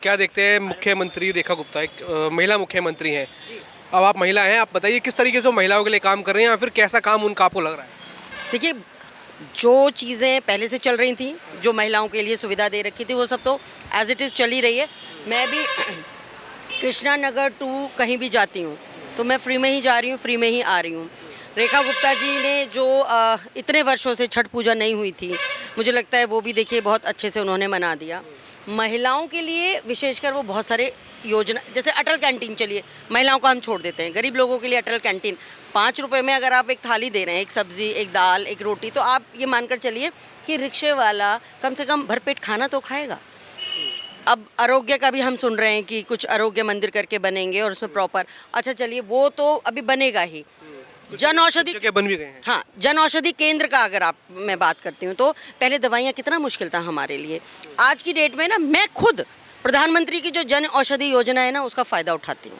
क्या देखते हैं मुख्यमंत्री रेखा गुप्ता एक महिला मुख्यमंत्री हैं। अब आप महिला हैं, आप बताइए किस तरीके से वो महिलाओं के लिए काम कर रही हैं या फिर कैसा काम उनका आपको लग रहा है? देखिए, जो चीज़ें पहले से चल रही थी, जो महिलाओं के लिए सुविधा दे रखी थी, वो सब तो एज़ इट इज़ चल ही रही है। मैं भी कृष्णा नगर टू कहीं भी जाती हूँ तो मैं फ्री में ही जा रही हूँ, फ्री में ही आ रही हूँ। रेखा गुप्ता जी ने जो इतने वर्षों से छठ पूजा नहीं हुई थी, मुझे लगता है वो भी देखिए बहुत अच्छे से उन्होंने मना दिया। महिलाओं के लिए विशेषकर वो बहुत सारे योजना, जैसे अटल कैंटीन, चलिए महिलाओं को हम छोड़ देते हैं, गरीब लोगों के लिए अटल कैंटीन 5 रुपए में अगर आप एक थाली दे रहे हैं, एक सब्जी, एक दाल, एक रोटी, तो आप ये मानकर चलिए कि रिक्शे वाला कम से कम भरपेट खाना तो खाएगा। अब आरोग्य का भी हम सुन रहे हैं कि कुछ आरोग्य मंदिर करके बनेंगे और उसमें प्रॉपर, अच्छा चलिए वो तो अभी बनेगा ही। जन औषधि जगह बन भी गए हैं। हाँ, जन औषधि केंद्र का अगर आप मैं बात करती हूँ तो पहले दवाइयाँ कितना मुश्किल था हमारे लिए। आज की डेट में ना मैं खुद प्रधानमंत्री की जो जन औषधि योजना है ना, उसका फ़ायदा उठाती हूँ।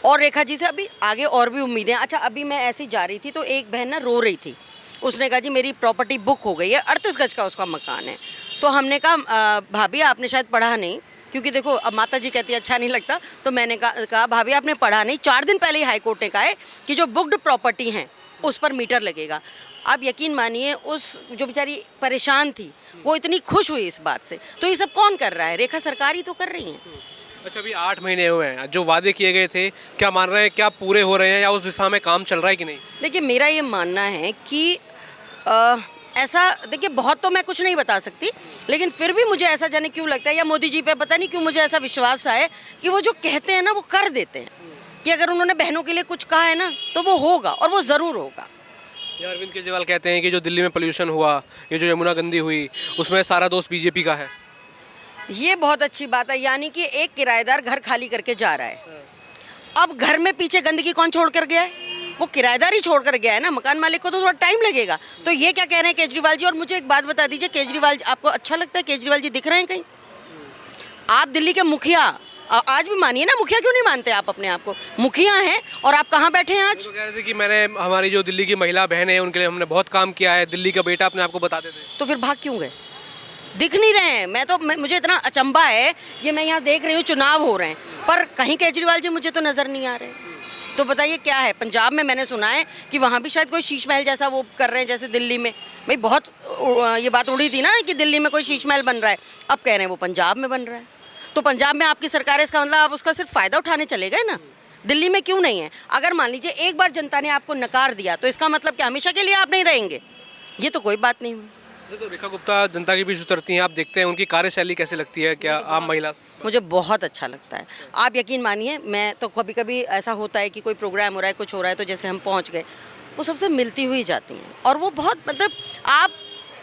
और रेखा जी से अभी आगे और भी उम्मीदें। अच्छा, अभी मैं ऐसे ही जा रही थी तो एक बहन ना रो रही थी, उसने कहा जी मेरी प्रॉपर्टी बुक हो गई है, 38 गज का उसका मकान है। तो हमने कहा भाभी आपने शायद पढ़ा नहीं, क्योंकि देखो अब माता जी कहती है अच्छा नहीं लगता, तो मैंने कहा भाभी आपने पढ़ा नहीं। 4 दिन पहले ही हाई कोर्ट ने कहा है कि जो बुक्ड प्रॉपर्टी हैं उस पर मीटर लगेगा। आप यकीन मानिए उस जो बेचारी परेशान थी वो इतनी खुश हुई इस बात से। तो ये सब कौन कर रहा है? रेखा सरकार ही तो कर रही है। अच्छा, अभी 8 महीने हुए हैं, जो वादे किए गए थे क्या मान रहे हैं, क्या पूरे हो रहे हैं या उस दिशा में काम चल रहा है कि नहीं? देखिए, मेरा ये मानना है कि ऐसा, देखिए बहुत तो मैं कुछ नहीं बता सकती, लेकिन फिर भी मुझे ऐसा जाने क्यों लगता है, या मोदी जी पे पता नहीं क्यों मुझे ऐसा विश्वास है कि वो जो कहते हैं ना वो कर देते हैं, कि अगर उन्होंने बहनों के लिए कुछ कहा है ना तो वो होगा और वो ज़रूर होगा। ये अरविंद केजरीवाल कहते हैं कि जो दिल्ली में पोल्यूशन हुआ, ये जो यमुना गंदी हुई, उसमें सारा दोष बीजेपी का है। ये बहुत अच्छी बात है, यानी कि एक किराएदार घर खाली करके जा रहा है। अब घर में पीछे गंदगी कौन छोड़ कर गया है? वो किराएदार ही छोड़ कर गया है ना, मकान मालिक को तो थोड़ा टाइम लगेगा। तो ये क्या कह रहे हैं केजरीवाल जी? और मुझे एक बात बता दीजिए, केजरीवाल आपको अच्छा लगता है? केजरीवाल जी दिख रहे हैं कहीं? आप दिल्ली के मुखिया, आज भी मानिए ना, मुखिया क्यों नहीं मानते आप अपने आप को? मुखिया हैं और आप कहाँ बैठे हैं आज? तो कह रहे थे कि मैंने हमारी जो दिल्ली की महिला बहन है उनके लिए हमने बहुत काम किया है, दिल्ली का बेटा अपने आप को बताते थे। तो फिर भाग क्यों गए? दिख नहीं रहे हैं। मुझे इतना अचंभा है, ये मैं यहाँ देख रही हूँ चुनाव हो रहे हैं पर कहीं केजरीवाल जी मुझे तो नज़र नहीं आ रहे। तो बताइए क्या है? पंजाब में मैंने सुना है कि वहाँ भी शायद कोई शीश महल जैसा वो कर रहे हैं जैसे दिल्ली में। भाई बहुत ये बात उड़ी थी ना कि दिल्ली में कोई शीश महल बन रहा है, अब कह रहे हैं वो पंजाब में बन रहा है। तो पंजाब में आपकी सरकार है, इसका मतलब आप उसका सिर्फ फ़ायदा उठाने चले गए ना। दिल्ली में क्यों नहीं है? अगर मान लीजिए एक बार जनता ने आपको नकार दिया तो इसका मतलब क्या हमेशा के लिए आप नहीं रहेंगे? ये तो कोई बात नहीं हुई। तो रेखा गुप्ता जनता के बीच उतरती हैं, आप देखते हैं उनकी कार्यशैली कैसे लगती है? क्या आम महिला मुझे बहुत अच्छा लगता है। आप यकीन मानिए, मैं तो कभी कभी ऐसा होता है कि कोई प्रोग्राम हो रहा है, कुछ हो रहा है, तो जैसे हम पहुंच गए, वो सबसे मिलती हुई जाती हैं और वो बहुत, मतलब आप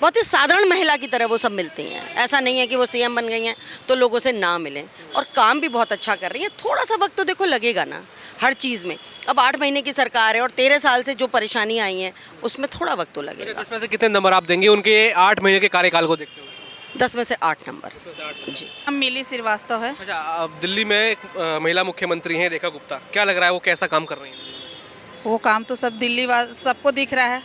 बहुत ही साधारण महिला की तरह वो सब मिलती हैं। ऐसा नहीं है कि वो सीएम बन गई हैं तो लोगों से ना मिलें, और काम भी बहुत अच्छा कर रही हैं। थोड़ा सा वक्त तो देखो लगेगा ना हर चीज़ में। अब 8 महीने की सरकार है और 13 साल से जो परेशानी आई है उसमें थोड़ा वक्त तो लगेगा। 10 में से कितने नंबर आप देंगे उनके 8 महीने के कार्यकाल को देखते हुए? 10 में से 8 नंबर जी। हम मिली श्रीवास्तव है। अच्छा, अब दिल्ली में एक महिला मुख्यमंत्री हैं रेखा गुप्ता, क्या लग रहा है वो कैसा काम कर रही हैं? वो काम तो सब दिल्ली सबको दिख रहा है।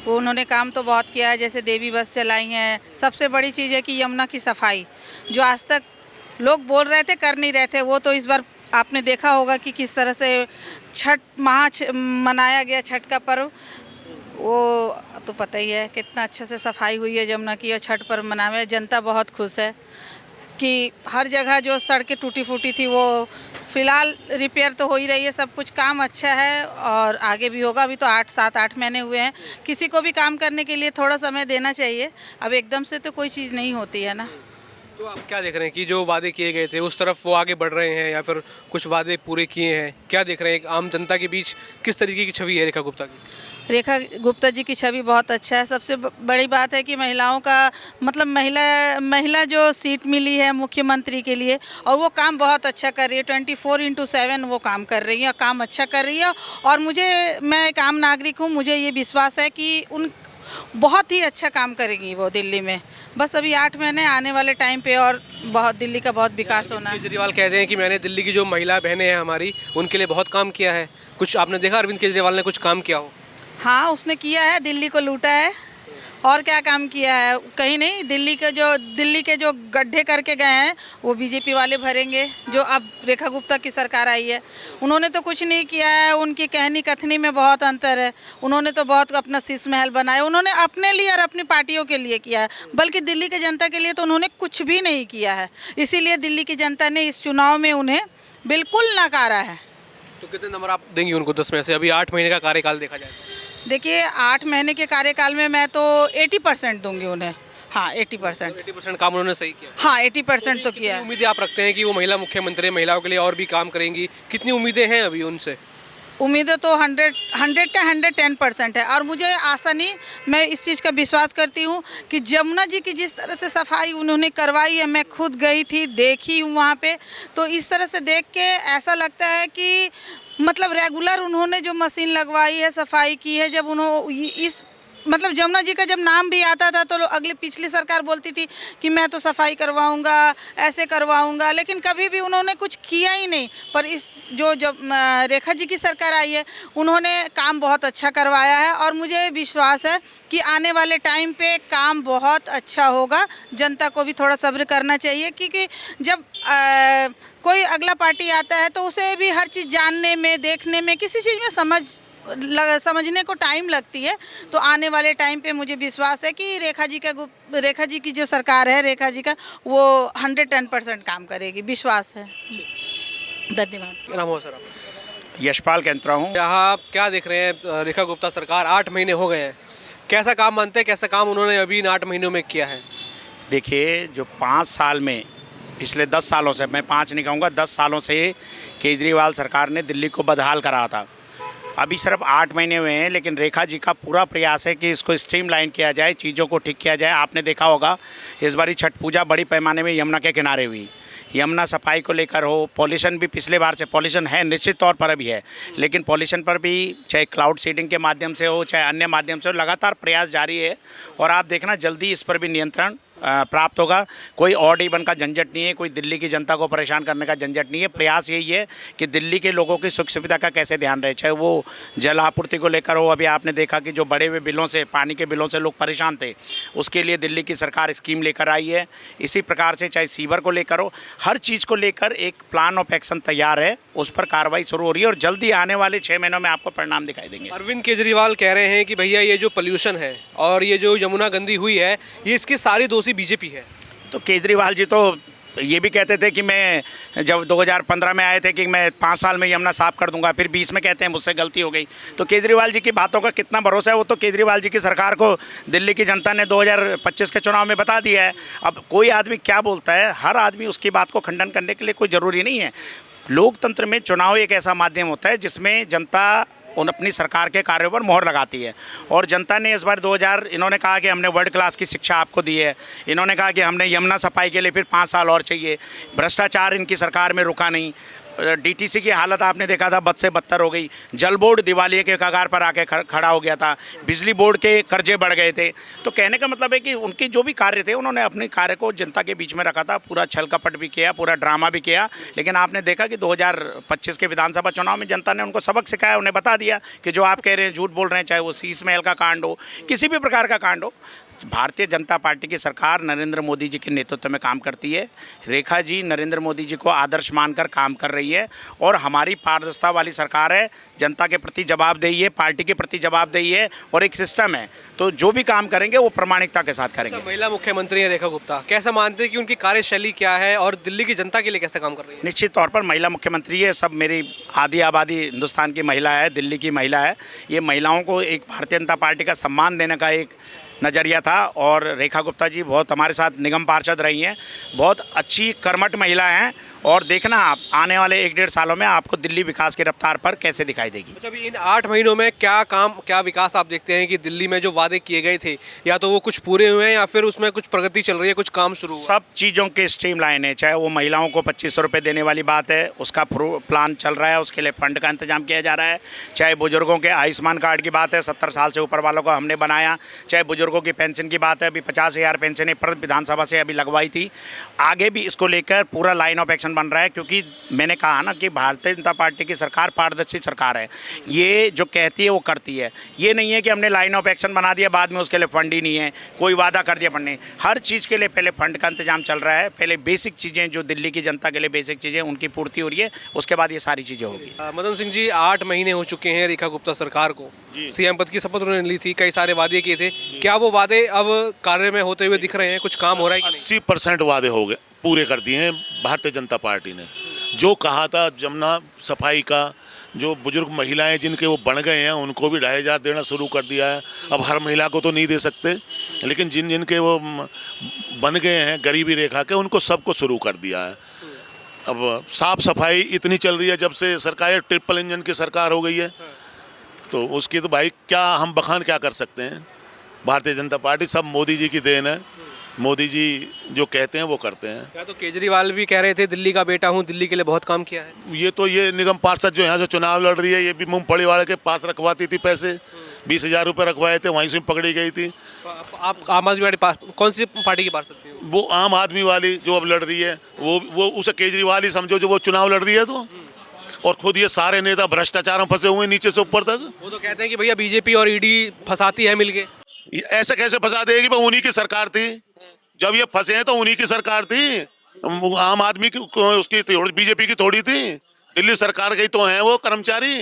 वो उन्होंने काम तो बहुत किया है, जैसे देवी बस चलाई हैं। सबसे बड़ी चीज़ है कि यमुना की सफाई, जो आज तक लोग बोल रहे थे कर नहीं रहे थे, वो तो इस बार आपने देखा होगा कि किस तरह से छठ मनाया गया, छठ का पर्व। वो तो पता ही है कितना अच्छे से सफाई हुई है यमुना की, और छठ पर्व मनाया। जनता बहुत खुश है कि हर जगह जो सड़कें टूटी फूटी थी वो फ़िलहाल रिपेयर तो हो ही रही है। सब कुछ काम अच्छा है और आगे भी होगा। अभी तो 7-8 महीने हुए हैं। किसी को भी काम करने के लिए थोड़ा समय देना चाहिए। अब एकदम से तो कोई चीज़ नहीं होती है ना। तो आप क्या देख रहे हैं कि जो वादे किए गए थे उस तरफ वो आगे बढ़ रहे हैं या फिर कुछ वादे पूरे किए हैं? क्या देख रहे हैं एक आम जनता के बीच किस तरीके की छवि है रेखा गुप्ता की? रेखा गुप्ता जी की छवि बहुत अच्छा है। सबसे बड़ी बात है कि महिलाओं का, मतलब महिला जो सीट मिली है मुख्यमंत्री के लिए, और वो काम बहुत अच्छा कर रही है। 24/7 वो काम कर रही है, काम अच्छा कर रही है। और मैं एक आम नागरिक हूँ, मुझे ये विश्वास है कि उन बहुत ही अच्छा काम करेंगी वो दिल्ली में। बस अभी 8 महीने, आने वाले टाइम पे और बहुत दिल्ली का बहुत विकास होना है। केजरीवाल कहते हैं कि मैंने दिल्ली की जो महिला बहनें हैं हमारी, उनके लिए बहुत काम किया है। कुछ आपने देखा अरविंद केजरीवाल ने कुछ काम किया हो? हाँ, उसने किया है, दिल्ली को लूटा है और क्या काम किया है? कहीं नहीं। दिल्ली के जो गड्ढे करके गए हैं वो बीजेपी वाले भरेंगे, जो अब रेखा गुप्ता की सरकार आई है। उन्होंने तो कुछ नहीं किया है, उनकी कहनी कथनी में बहुत अंतर है। उन्होंने तो बहुत अपना शीश महल बनाया, उन्होंने अपने लिए और अपनी पार्टियों के लिए किया है, बल्कि दिल्ली की जनता के लिए तो उन्होंने कुछ भी नहीं किया है। इसीलिए दिल्ली की जनता ने इस चुनाव में उन्हें बिल्कुल नकारा है। तो कितने नंबर आप देंगी उनको 10 में से? अभी 8 महीने का कार्यकाल देखा जाए देखिए, 8 महीने के कार्यकाल में मैं तो 80% दूंगी उन्हें। हाँ, 80%। 80% काम उन्होंने सही किया। हाँ, 80% तो किया है। उम्मीदें आप रखते हैं कि वो महिला मुख्यमंत्री महिलाओं के लिए और भी काम करेंगी? कितनी उम्मीदें हैं अभी उनसे? उम्मीदें तो 100 का 110% है, और मुझे आशा नहीं, मैं इस चीज़ का विश्वास करती हूँ कि जमुना जी की जिस तरह से सफाई उन्होंने करवाई है, मैं खुद गई थी, देखी हूँ वहाँ पे, तो इस तरह से देख के ऐसा लगता है कि मतलब रेगुलर उन्होंने जो मशीन लगवाई है, सफाई की है। जब उन्होंने इस मतलब जमुना जी का जब नाम भी आता था तो पिछली सरकार बोलती थी कि मैं तो सफाई करवाऊंगा, ऐसे करवाऊंगा, लेकिन कभी भी उन्होंने कुछ किया ही नहीं। पर इस जब रेखा जी की सरकार आई है, उन्होंने काम बहुत अच्छा करवाया है, और मुझे विश्वास है कि आने वाले टाइम पे काम बहुत अच्छा होगा। जनता को भी थोड़ा सब्र करना चाहिए, क्योंकि जब कोई अगला पार्टी आता है तो उसे भी हर चीज़ जानने में, देखने में, किसी चीज़ में समझने को टाइम लगती है। तो आने वाले टाइम पे मुझे विश्वास है कि रेखा जी की जो सरकार है, रेखा जी का, वो 110% काम करेगी, विश्वास है। धन्यवाद। क्या नाम हुआ सर आप? यशपाल कैंत्रा हूँ। यहाँ आप क्या देख रहे हैं? रेखा गुप्ता सरकार 8 महीने हो गए हैं, कैसा काम मानते हैं, कैसा काम उन्होंने अभी इन 8 महीनों में किया है? देखिए, जो 5 साल में, पिछले 10 सालों से, मैं 5 नहीं कहूँगा, 10 सालों से केजरीवाल सरकार ने दिल्ली को बदहाल करा था। अभी सिर्फ 8 महीने हुए हैं, लेकिन रेखा जी का पूरा प्रयास है कि इसको स्ट्रीमलाइन किया जाए, चीज़ों को ठीक किया जाए। आपने देखा होगा इस बारी छठ पूजा बड़ी पैमाने में यमुना के किनारे हुई। यमुना सफाई को लेकर हो, पॉल्यूशन भी पिछले बार से, पॉल्यूशन है निश्चित तौर पर अभी है, लेकिन पॉल्यूशन पर भी चाहे क्लाउड सीडिंग के माध्यम से हो, चाहे अन्य माध्यम से हो, लगातार प्रयास जारी है। और आप देखना जल्दी इस पर भी नियंत्रण प्राप्त होगा। कोई ऑड इवन का झंझट नहीं है, कोई दिल्ली की जनता को परेशान करने का झंझट नहीं है। प्रयास यही है कि दिल्ली के लोगों की सुख सुविधा का कैसे ध्यान रहे, चाहे वो जल आपूर्ति को लेकर हो। अभी आपने देखा कि जो बड़े हुए बिलों से, पानी के बिलों से लोग परेशान थे, उसके लिए दिल्ली की सरकार स्कीम लेकर आई है। इसी प्रकार से चाहे सीवर को लेकर हो, हर चीज़ को लेकर एक प्लान ऑफ एक्शन तैयार है, उस पर कार्रवाई शुरू हो रही है और जल्दी आने वाले 6 महीनों में आपको परिणाम दिखाई देंगे। अरविंद केजरीवाल कह रहे हैं कि भैया ये जो पोल्यूशन है और ये जो यमुना गंदी हुई है, ये इसकी सारी दोषी बीजेपी है। तो केजरीवाल जी तो ये भी कहते थे कि मैं जब 2015 में आए थे कि मैं 5 साल में यमुना साफ कर दूंगा, फिर 20 में कहते हैं मुझसे गलती हो गई। तो केजरीवाल जी की बातों का कितना भरोसा है? वो तो केजरीवाल जी की सरकार को दिल्ली की जनता ने 2025 के चुनाव में बता दिया है। अब कोई आदमी क्या बोलता है, हर आदमी उसकी बात को खंडन करने के लिए कोई ज़रूरी नहीं है। लोकतंत्र में चुनाव एक ऐसा माध्यम होता है जिसमें जनता उन अपनी सरकार के कार्यों पर मोहर लगाती है। और जनता ने इस बार इन्होंने कहा कि हमने वर्ल्ड क्लास की शिक्षा आपको दी है, इन्होंने कहा कि हमने यमुना सफाई के लिए फिर 5 साल और चाहिए, भ्रष्टाचार इनकी सरकार में रुका नहीं, डीटीसी की हालत आपने देखा था बद से बदतर हो गई, जल बोर्ड दिवालिये के कगार पर आके खड़ा हो गया था, बिजली बोर्ड के कर्जे बढ़ गए थे। तो कहने का मतलब है कि उनके जो भी कार्य थे, उन्होंने अपने कार्य को जनता के बीच में रखा था, पूरा छल कपट भी किया, पूरा ड्रामा भी किया। लेकिन आपने देखा कि 2025 के विधानसभा चुनाव में जनता ने उनको सबक सिखाया, उन्हें बता दिया कि जो आप कह रहे हैं झूठ बोल रहे हैं, चाहे वो शीश महल का कांड हो, किसी भी प्रकार का कांड हो। भारतीय जनता पार्टी की सरकार नरेंद्र मोदी जी के नेतृत्व में काम करती है। रेखा जी नरेंद्र मोदी जी को आदर्श मानकर काम कर रही है और हमारी पारदर्शिता वाली सरकार है। जनता के प्रति जवाबदेही है, पार्टी के प्रति जवाबदेही है और एक सिस्टम है। तो जो भी काम करेंगे वो प्रामाणिकता के साथ करेंगे। महिला मुख्यमंत्री है रेखा गुप्ता, कैसा मानते हैं कि उनकी कार्यशैली क्या है और दिल्ली की जनता के लिए कैसे काम कर रही है? निश्चित तौर पर महिला मुख्यमंत्री है। सब मेरी आधी आबादी हिंदुस्तान की महिला है, दिल्ली की महिला है। ये महिलाओं को एक भारतीय जनता पार्टी का सम्मान देने का एक नज़रिया था और रेखा गुप्ता जी बहुत हमारे साथ निगम पार्षद रही हैं, बहुत अच्छी कर्मठ महिला हैं। और देखना आप आने वाले 1-1.5 सालों में आपको दिल्ली विकास की रफ्तार पर कैसे दिखाई देगी। अच्छा, अभी इन 8 महीनों में क्या विकास आप देखते हैं कि दिल्ली में जो वादे किए गए थे, या तो वो कुछ पूरे हुए हैं या फिर उसमें कुछ प्रगति चल रही है, कुछ काम शुरू हुआ? सब चीज़ों के स्ट्रीमलाइन है। चाहे वो महिलाओं को 2500 रुपये देने वाली बात है, उसका प्लान चल रहा है, उसके लिए फंड का इंतजाम किया जा रहा है। चाहे बुजुर्गों के आयुष्मान कार्ड की बात है, 70 साल से ऊपर वालों को हमने बनाया। चाहे बुजुर्गों की पेंशन की बात है, अभी 50,000 पेंशन विधानसभा से अभी लगवाई थी। आगे भी इसको लेकर पूरा लाइन ऑफ एक्शन इलेक्शन बन रहा है, क्योंकि मैंने कहा ना कि भारतीय जनता पार्टी की सरकार पारदर्शी सरकार है। ये जो कहती है वो करती है। ये नहीं है कि हमने लाइन ऑफ एक्शन बना दिया, बाद में उसके लिए फंड ही नहीं है, कोई वादा कर दिया फंड नहीं। हर चीज़ के लिए पहले फंड का इंतजाम चल रहा है, पहले बेसिक चीज़ें जो दिल्ली की जनता के लिए बेसिक चीज़ें उनकी पूर्ति हो रही है, उसके बाद ये सारी चीज़ें होगी। मदन सिंह जी, 8 महीने हो चुके हैं रेखा गुप्ता सरकार को, सीएम पद की शपथ उन्होंने ली थी, कई सारे वादे किए थे। क्या वो वादे अब कार्य में होते हुए दिख रहे हैं? कुछ काम हो रहा है कि नहीं? 80% वादे हो गए, पूरे कर दिए हैं भारतीय जनता पार्टी ने। जो कहा था जमुना सफाई का, जो बुजुर्ग महिलाएं जिनके वो बन गए हैं उनको भी 2,500 देना शुरू कर दिया है। अब हर महिला को तो नहीं दे सकते, लेकिन जिनके वो बन गए हैं गरीबी रेखा के, उनको सबको शुरू कर दिया है। अब साफ सफाई इतनी चल रही है जब से सरकार ट्रिपल इंजन की सरकार हो गई है, तो उसकी तो भाई क्या हम बखान क्या कर सकते हैं। भारतीय जनता पार्टी सब मोदी जी की देन है, मोदी जी जो कहते हैं वो करते हैं। क्या तो केजरीवाल भी कह रहे थे दिल्ली का बेटा हूँ, दिल्ली के लिए बहुत काम किया है। ये निगम पार्षद जो यहाँ से चुनाव लड़ रही है, ये भी मूंगफली वाले के पास रखवाती थी पैसे, 20,000 रुपये रखवाए थे, वहीं से पकड़ी गई थी। आप आम आदमी पार्टी कौन सी पार्टी की पार्षद थी? वो आम आदमी वाली जो अब लड़ रही है, वो उसे केजरीवाल ही समझो जो वो चुनाव लड़ रही है। तो और खुद ये सारे नेता भ्रष्टाचार में फंसे हुए नीचे से ऊपर तक। वो तो कहते हैं कि भैया बीजेपी और ईडी फंसाती है मिलके। ऐसे कैसे फंसा देगी? वो उन्हीं की सरकार थी, जब ये फंसे हैं तो उन्हीं की सरकार थी। आम आदमी की उसकी बीजेपी की थोड़ी थी। दिल्ली सरकार के तो हैं वो कर्मचारी,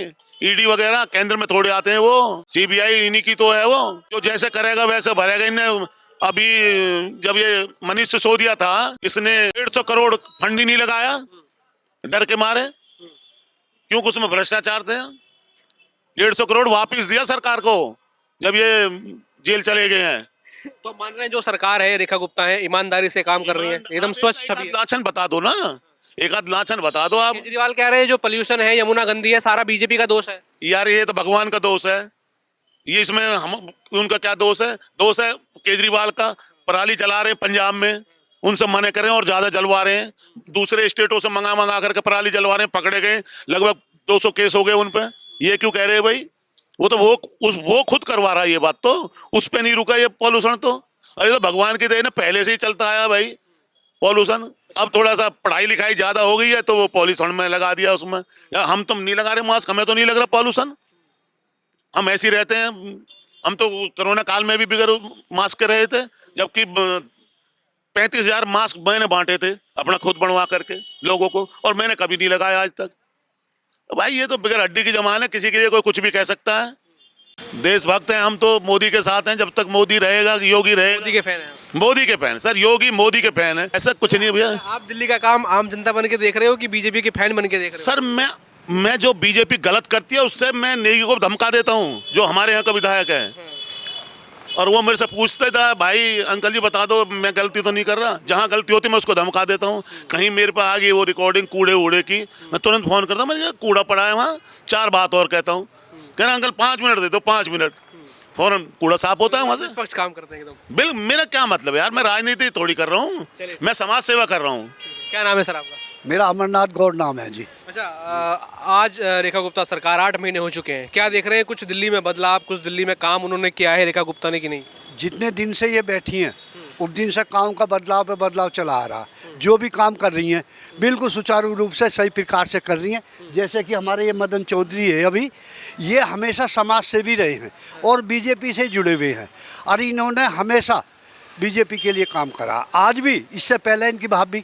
ईडी वगैरह केंद्र में थोड़े आते हैं, वो सीबीआई इन्हीं की तो है। वो जो जैसे करेगा वैसे भरेगा। इन्हें अभी जब ये मनीष सिसोदिया था, इसने 150 करोड़ फंड ही नहीं लगाया डर के मारे, क्योंकि उसमें भ्रष्टाचार थे। 150 करोड़ वापिस दिया सरकार को जब ये जेल चले गए हैं। तो मान रहे हैं जो सरकार है रेखा गुप्ता है, ईमानदारी से काम कर रही है, एकदम स्वच्छ छवि है। लाछन बता दो ना, एक आध लाछन बता दो आप। केजरीवाल कह रहे हैं जो पोल्यूशन है, यमुना गंदी है, सारा बीजेपी का दोष है। यार ये तो भगवान का दोष है, ये इसमें हम उनका क्या दोष है? दोष है केजरीवाल का। पराली जला रहे पंजाब में, उनसे मना करें और ज्यादा जलवा रहे हैं। दूसरे स्टेटों से मंगा करके पराली जलवा रहे हैं, पकड़े गए, लगभग 200 केस हो गए उन पे। ये क्यों कह रहे हैं भाई? वो खुद करवा रहा है ये बात, तो उस पे नहीं रुका ये पॉल्यूशन। तो अरे तो भगवान की देन है, पहले से ही चलता आया भाई पॉल्यूशन। अब थोड़ा सा पढ़ाई लिखाई ज्यादा हो गई है तो वो पॉल्यूशन में लगा दिया उसमें। यार हम तो नहीं लगा रहे मास्क, हमें तो नहीं लग रहा पॉल्यूशन, हम ऐसे ही रहते हैं। हम तो कोरोना काल में भी बगैर मास्क के रहे थे, जबकि 35,000 मास्क मैंने बांटे थे अपना खुद बनवा करके लोगों को, और मैंने कभी नहीं लगाया आज तक। भाई ये तो बगैर हड्डी की जमान है, किसी के लिए कोई कुछ भी कह सकता है। देशभक्त हैं हम, तो मोदी के साथ हैं। जब तक मोदी रहेगा, योगी रहेगा। मोदी के फैन है? मोदी के फैन सर, योगी मोदी के फैन है, ऐसा कुछ नहीं है भैया। आप दिल्ली का काम आम जनता बन के देख रहे हो कि बीजेपी के फैन बन के देख रहे हो? सर मैं जो बीजेपी गलत करती है उससे मैं नेगी को धमका देता हूँ, जो हमारे यहाँ का विधायक है। और वो मेरे से पूछते था, भाई अंकल जी बता दो मैं गलती तो नहीं कर रहा। जहाँ गलती होती मैं उसको धमका देता हूँ। कहीं मेरे पे आ गई वो रिकॉर्डिंग कूड़े उड़े की, मैं तुरंत फोन करता हूँ, मैं कूड़ा पड़ा है वहाँ, 4 बात और कहता हूँ। कह रहा अंकल 5 मिनट दे दो, 5 मिनट, फौरन कूड़ा साफ होता है वहाँ से। निष्पक्ष काम करते हैं एकदम। बिल्कुल, मेरा क्या मतलब है यार, मैं राजनीति थोड़ी कर रहा हूँ, मैं समाज सेवा कर रहा हूँ। क्या नाम है सर आपका? मेरा अमरनाथ गौड़ नाम है जी। अच्छा, आज रेखा गुप्ता सरकार 8 महीने हो चुके हैं, क्या देख रहे हैं? कुछ दिल्ली में बदलाव, कुछ दिल्ली में काम उन्होंने किया है रेखा गुप्ता ने कि नहीं? जितने दिन से ये बैठी हैं उस दिन से काम का बदलाव पे बदलाव चला आ रहा। जो भी काम कर रही हैं बिल्कुल सुचारू रूप से सही प्रकार से कर रही हैं। जैसे कि हमारे ये मदन चौधरी है, अभी ये हमेशा समाज सेवी रहे हैं और बीजेपी से जुड़े हुए हैं, और इन्होंने हमेशा बीजेपी के लिए काम करा। आज भी, इससे पहले इनकी भाभी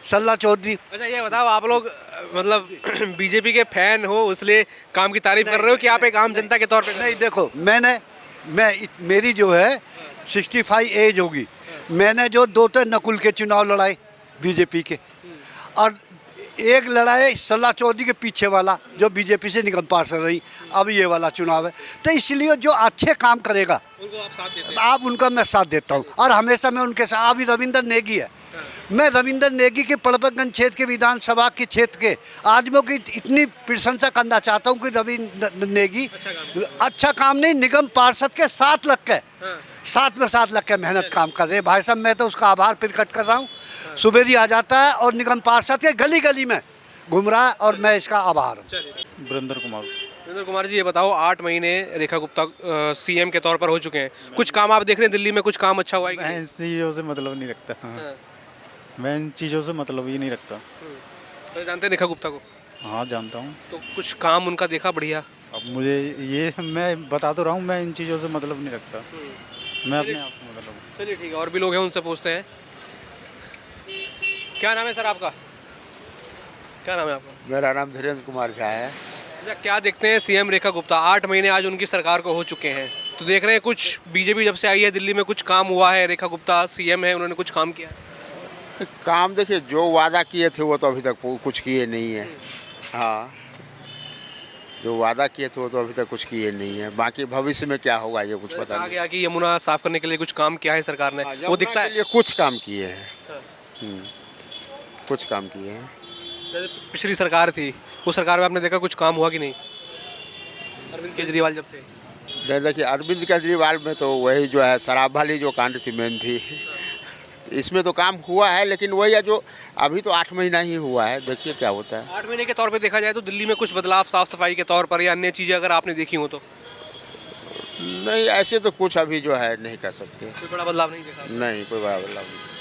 सल्ला चौधरी। अच्छा ये बताओ, आप लोग मतलब बीजेपी के फैन हो इसलिए काम की तारीफ कर रहे हो कि आप एक आम जनता के तौर पे? नहीं, देखो मेरी जो है 65 एज होगी। मैंने जो 2 नकुल के चुनाव लड़ाए बीजेपी के, और एक लड़ाई सल्ला चौधरी के पीछे वाला जो बीजेपी से निगम पार्षद रही, अब ये वाला चुनाव है। तो इसलिए जो अच्छे काम करेगा उनको आप साथ देते हैं? आप उनका मैं साथ देता हूँ, और हमेशा मैं उनके साथ। अभी रविंद्र नेगी है, मैं रविंद्र नेगी के पड़पतगंज क्षेत्र के विधानसभा के क्षेत्र के आदमियों की इतनी प्रशंसा करना चाहता हूँ कि रविंद्र नेगी अच्छा काम नहीं, निगम पार्षद के 7 लग के साथ लग के मेहनत काम कर रहे हैं। भाई साहब मैं तो उसका आभार प्रकट कर रहा हूँ। सुबेरी आ जाता है और निगम पार्षद के गली गली में घूम रहा है, और मैं इसका आभार हूँ। वीरेंद्र कुमार जी, ये बताओ 8 महीने रेखा गुप्ता सीएम के तौर पर हो चुके हैं, कुछ काम आप देख रहे हैं दिल्ली में, कुछ काम अच्छा हुआ है कि नहीं? मैं इन चीज़ों से मतलब नहीं रखता। मैं इन चीज़ों से मतलब ही नहीं रखता। तो जानते हैं रेखा गुप्ता को? हाँ जानता हूँ। तो कुछ काम उनका देखा बढ़िया? अब मुझे ये मैं बता तो रहा हूँ, मैं इन चीज़ों से मतलब नहीं रखता, मैं अपने आप को मतलब हूँ। चलिए ठीक है, और भी लोग हैं उनसे पूछते हैं। क्या नाम है सर आपका? क्या नाम है आपका? मेरा नाम धीरेन्द्र कुमार झा है। अच्छा, क्या देखते हैं सीएम रेखा गुप्ता 8 महीने आज उनकी सरकार को हो चुके हैं, तो देख रहे हैं कुछ बीजेपी जब से आई है दिल्ली में कुछ काम हुआ है? रेखा गुप्ता सीएम है, उन्होंने कुछ काम किया है? काम देखिए, जो वादा किए थे वो तो अभी तक कुछ किए नहीं है। हाँ, जो वादा किए थे वो तो अभी तक कुछ किए नहीं है। बाकी भविष्य में क्या होगा ये कुछ पता कहा नहीं। गया कि यमुना साफ करने के लिए कुछ काम किया है सरकार ने, हाँ, वो दिखता के है? लिए कुछ काम किए हैं। कुछ काम किए हैं। जैसे पिछली सरकार थी, उस सरकार में आपने देखा कुछ काम हुआ कि नहीं? अरविंद केजरीवाल जब थे। नहीं, देखिए अरविंद केजरीवाल में तो वही जो है शराब वाली जो कांड थी मेन थी। इसमें तो काम हुआ है, लेकिन वही है जो अभी तो 8 महीना ही हुआ है, देखिए क्या होता है। 8 महीने के तौर पे देखा जाए तो दिल्ली में कुछ बदलाव साफ सफाई के तौर पर या अन्य चीज़ें अगर आपने देखी हो तो? नहीं, ऐसे तो कुछ अभी जो है नहीं कर सकते। कोई बड़ा बदलाव नहीं देखा? नहीं, कोई बड़ा बदलाव नहीं।